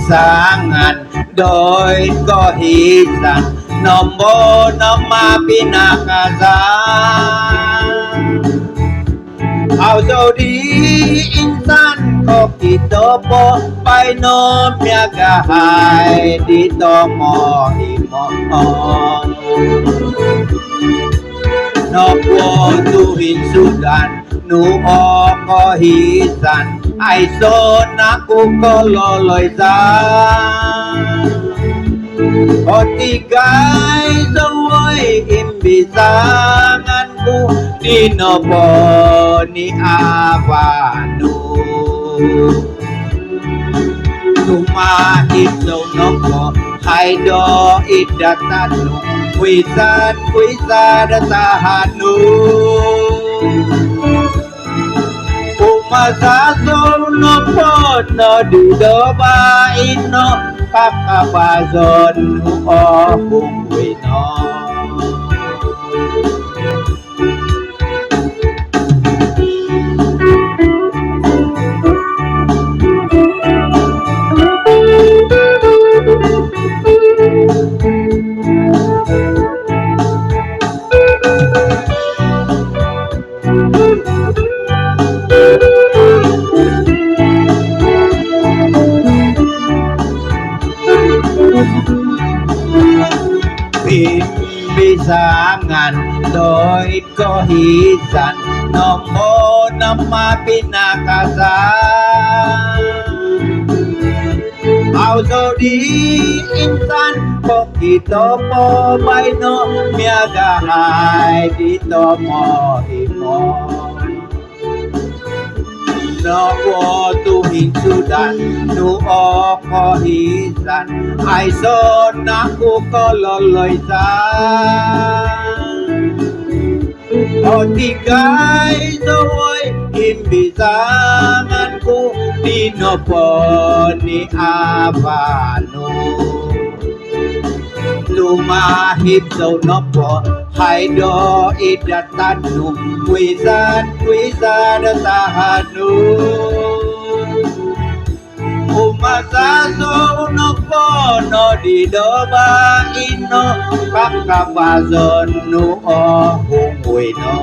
bisangan doy ko hisan nombo nama pinakasan au di insan ko kitopo pai no miagahai di tomo imo no po tuhin sudan nu ko hisan ai son aku kololoy san o tigay saway imbisanganku dinopo ni avanu tumahit so noko haydo idatanu kuisan tahanu umasaso nopo no didoba ino kakabazon huwino bisangan doy ko hisan nombo nama pinakasan au di insan ko kitopo bai no miagahai di tomo imo no po tuhin sudan nu ko hisan ai son aku kololoy san o tigay saway imbisanganku dinopo ni avanu lumahip so nopo haydo idatanu kuisan tahanu umasaso nopo no didoba ino kakabazon nu huwino